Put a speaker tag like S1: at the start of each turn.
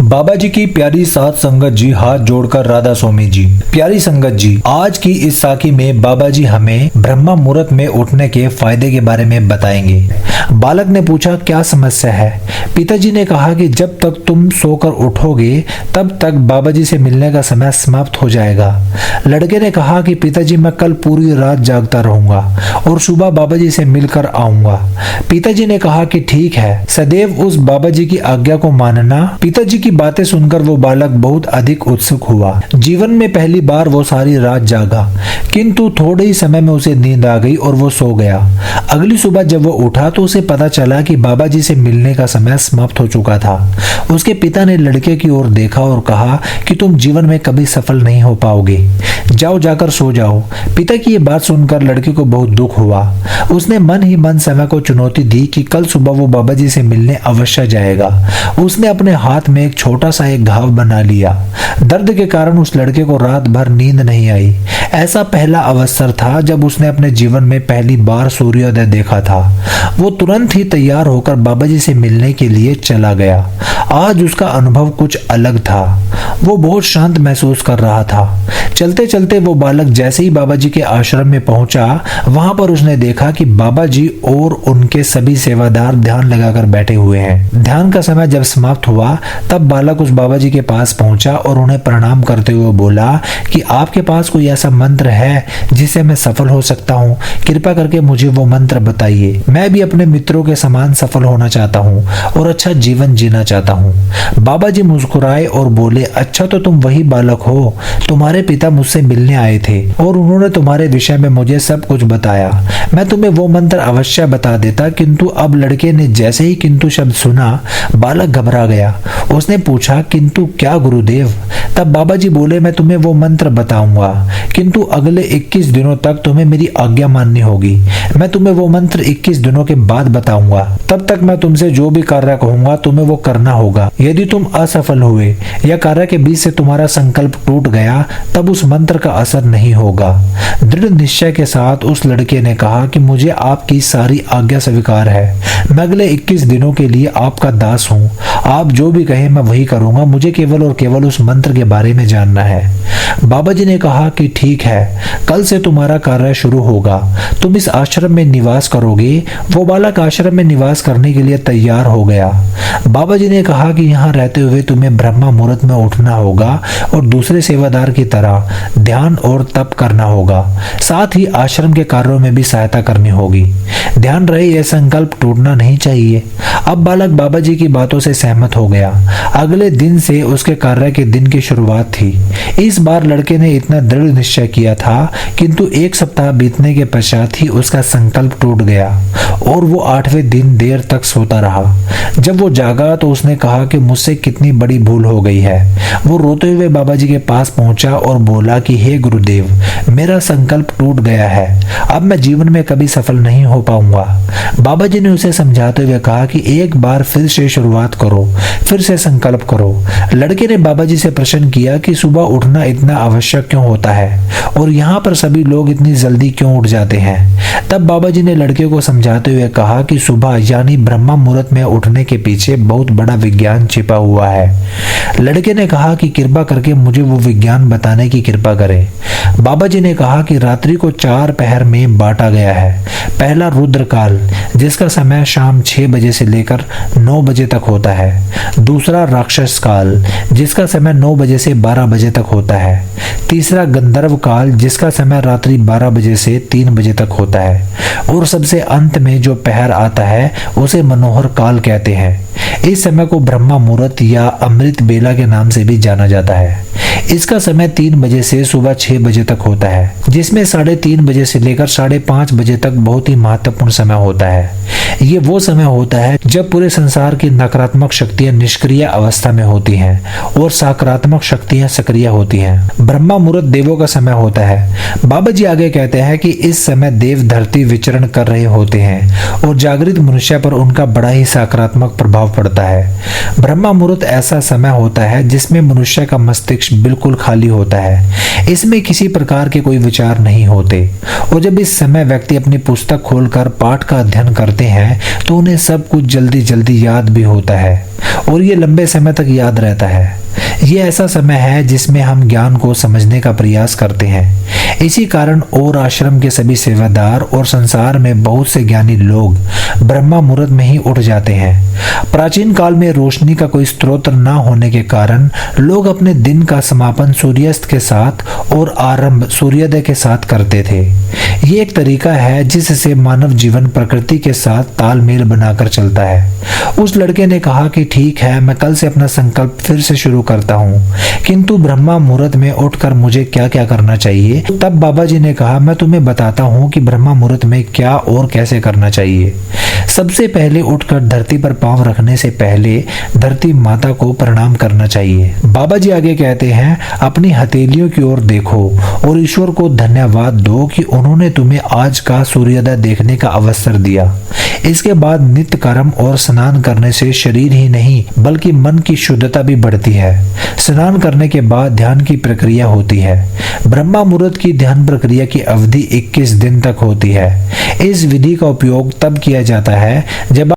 S1: बाबा जी की प्यारी साथ संगत जी, हाथ जोड़कर राधा स्वामी जी। प्यारी संगत जी, आज की इस साखी में बाबा जी हमें ब्रह्मा मुहूर्त में उठने के फायदे के बारे में बताएंगे। बालक ने पूछा, क्या समस्या है? पिताजी ने कहा कि जब तक तुम सोकर उठोगे तब तक बाबा जी से मिलने का समय समाप्त हो जाएगा। लड़के ने कहा कि पिताजी, मैं कल पूरी रात जागता रहूंगा और सुबह बाबा जी से मिलकर आऊंगा। पिताजी ने कहा कि ठीक है, सदैव उस बाबा जी की आज्ञा को मानना। पिताजी की बातें सुनकर वो बालक बहुत अधिक उत्सुक हुआ। जीवन में पहली बार वो सारी रात जागा, किंतु थोड़े ही समय में उसे नींद आ गई और वो सो गया। अगली सुबह जब वो उठा तो उसे पता चला कि बाबा जी से मिलने का समय समाप्त हो चुका था। उसके पिता ने लड़के की ओर देखा और कहा कि तुम जीवन में कभी सफल नहीं हो पाओगे, जाओ जाकर सो जाओ। पिता की ये बात सुनकर लड़के को बहुत दुख हुआ। उसने मन ही मन समय को चुनौती दी कि कल सुबह वो बाबा जी से मिलने अवश्य जाएगा। उसने अपने हाथ में एक छोटा सा एक घाव बना लिया। दर्द के कारण उस लड़के को रात भर नींद नहीं आई। ऐसा पहला अवसर था जब उसने अपने जीवन में पहली बार सूर्योदय देखा था। वो तुरंत ही तैयार होकर बाबा जी से मिलने के लिए चला गया। आज उसका अनुभव कुछ अलग था। वो बहुत शांत महसूस कर रहा था। चलते चलते वो बालक जैसे ही बाबा जी के आश्रम में पहुंचा, वहां पर उसने देखा कि बाबा जी और उनके सभी सेवादार ध्यान लगाकर बैठे हुए हैं। ध्यान का समय जब समाप्त हुआ तब बालक उस बाबा जी के पास पहुंचा और उन्हें प्रणाम करते हुए बोला कि आपके पास कोई ऐसा मंत्र है जिससे मैं सफल हो सकता हूँ? कृपा करके मुझे वो मंत्र बताइए। मैं भी अपने मित्रों के समान सफल होना चाहता हूँ और अच्छा जीवन जीना चाहता हूँ। बाबा जी मुस्कुराए और बोले, अच्छा तो तुम वही बालक हो। तुम्हारे पिता मुझसे मिलने आए थे और उन्होंने तुम्हारे विषय में मुझे सब कुछ बताया। मैं तुम्हें वो मंत्र अवश्य बता देता, किंतु अब लड़के ने जैसे ही किंतु शब्द सुना, बालक घबरा गया। उसने पूछा, किंतु क्या गुरुदेव? तब बाबा जी बोले, मैं तुम्हें वो मंत्र बताऊंगा, किंतु अगले 21 दिनों तक तुम्हें मेरी आज्ञा माननी होगी। मैं तुम्हें वो मंत्र 21 दिनों के बाद बताऊंगा। तब तक मैं तुमसे जो भी कार्य कहूंगा तुम्हें वो करना होगा। यदि तुम असफल हुए या कार्य के बीच से तुम्हारा संकल्प टूट गया तब उस मंत्र का असर नहीं होगा। दृढ़ निश्चय के साथ उस लड़के ने कहा कि मुझे आपकी सारी आज्ञा स्वीकार है। मैं अगले 21 दिनों के लिए आपका दास हूँ। आप जो भी कहें मैं वही करूंगा। मुझे केवल और केवल उस मंत्र के बारे में जानना है। बाबा जी ने कहा कि ठीक है, कल से तुम्हारा कार्य शुरू होगा। तुम इस आश्रम में निवास करोगे। वो बालक आश्रम में निवास करने के लिए तैयार हो गया। बाबा जी ने कहा कि यहाँ रहते हुए तुम्हें ब्रह्मा मुहूर्त में उठना होगा और दूसरे सेवादार की तरह ध्यान और तप करना होगा। साथ ही आश्रम के कार्यों में भी सहायता करनी होगी। ध्यान रहे, यह संकल्प टूटना नहीं चाहिए। अब बालक बाबा जी की बातों से सहमत हो गया। अगले दिन से उसके कार्य के दिन की शुरुआत थी। इस बार लड़के ने इतना दृढ़ निश्चय किया था, किंतु 1 सप्ताह बीतने के पश्चात ही उसका संकल्प टूट गया और वो 8वें दिन देर तक सोता रहा। जब वो जागा तो उसने कहा कि मुझसे कितनी बड़ी भूल हो गई है। वो रोते हुए बाबा जी के पास पहुंचा और बोला कि हे गुरुदेव, मेरा संकल्प टूट गया है। अब मैं जीवन में कभी सफल नहीं हो पाऊंगा। बाबा जी ने उसे समझाते हुए कहा कि एक बार फिर से शुरुआत करो, फिर से संकल्प करो। लड़के ने बाबा जी से प्रश्न किया कि सुबह उठना इतना आवश्यक क्यों होता है और यहाँ पर सभी लोग इतनी जल्दी क्यों उठ जाते हैं? तब बाबा जी ने लड़के को समझाते हुए कहा कि सुबह यानी ब्रह्मा मुहूर्त में उठने के पीछे बहुत बड़ा विज्ञान छिपा हुआ है। लड़के ने कहा कि कृपा करके मुझे वो विज्ञान बताने की कृपा करें। बाबा जी ने कहा कि रात्रि को 4 पहर में बांटा गया है। पहला रुद्र काल, जिसका समय शाम 6 बजे से लेकर 9 बजे तक होता है। दूसरा राक्षस काल, जिसका समय 9 बजे से 12 बजे तक होता है। तीसरा गंधर्व काल, जिसका समय रात्रि 12 बजे से 3 बजे तक होता है। और सबसे अंत में जो पहर आता है उसे मनोहर काल कहते हैं। इस समय को ब्रह्मा मुहूर्त या अमृत बेला के नाम से भी जाना जाता है। इसका समय 3 बजे से सुबह 6 बजे तक होता है, जिसमें 3:30 बजे से लेकर 5:30 बजे तक बहुत ही महत्वपूर्ण समय होता है। ये वो समय होता है जब पूरे संसार की नकारात्मक शक्तियां निष्क्रिय अवस्था में होती हैं और सकारात्मक शक्तियां सक्रिय होती हैं। ब्रह्मा मुहूर्त देवों का समय होता है। बाबा जी आगे कहते हैं कि इस समय देव धरती विचरण कर रहे होते हैं और जागृत मनुष्य पर उनका बड़ा ही सकारात्मक प्रभाव पड़ता है। ब्रह्मा मुहूर्त ऐसा समय होता है जिसमें मनुष्य का मस्तिष्क बिल्कुल खाली होता है। इसमें किसी प्रकार के कोई विचार नहीं होते और जब इस समय व्यक्ति अपनी पुस्तक खोलकर पाठ का अध्ययन करते हैं तो उन्हें सब कुछ जल्दी जल्दी याद भी होता है। और ये लंबे समय तक याद रहता है। ये ऐसा समय है जिसमें हम ज्ञान को समझने का प्रयास करते हैं। इसी कारण और आश्रम के सभी सेवादार और संसार में बहुत से ज्ञानी लोग ब्रह्मा मुहूर्त में ही उठ जाते हैं। प्राचीन काल में रोशनी का कोई स्रोत न होने के कारण लोग अपने दिन का समापन सूर्यास्त के साथ और आरंभ सूर्योदय के साथ करते थे। ये एक तरीका है जिससे मानव जीवन प्रकृति के साथ तालमेल बनाकर चलता है। उस लड़के ने कहा कि ठीक है, मैं कल से अपना संकल्प फिर से शुरू करता हूँ, किंतु ब्रह्मा मुहूर्त में उठकर मुझे क्या क्या करना चाहिए। तब बाबा जी ने कहा, मैं तुम्हें बताता हूँ कि ब्रह्मा मुहूर्त में क्या और कैसे करना चाहिए। सबसे पहले उठकर धरती पर पांव रखने से पहले धरती माता को प्रणाम करना चाहिए। बाबा जी आगे कहते हैं, अपनी हथेलियों की ओर देखो और ईश्वर को धन्यवाद दो कि उन्होंने तुम्हें आज का सूर्योदय देखने का अवसर दिया। इसके बाद नित्य कर्म और स्नान करने से शरीर ही नहीं बल्कि मन की शुद्धता भी बढ़ती है। स्नान करने के बाद ध्यान की प्रक्रिया होती है। ब्रह्मा मुहूर्त की ध्यान प्रक्रिया की अवधि 21 दिन तक होती है। इस विधि का उपयोग तब किया जाता है जब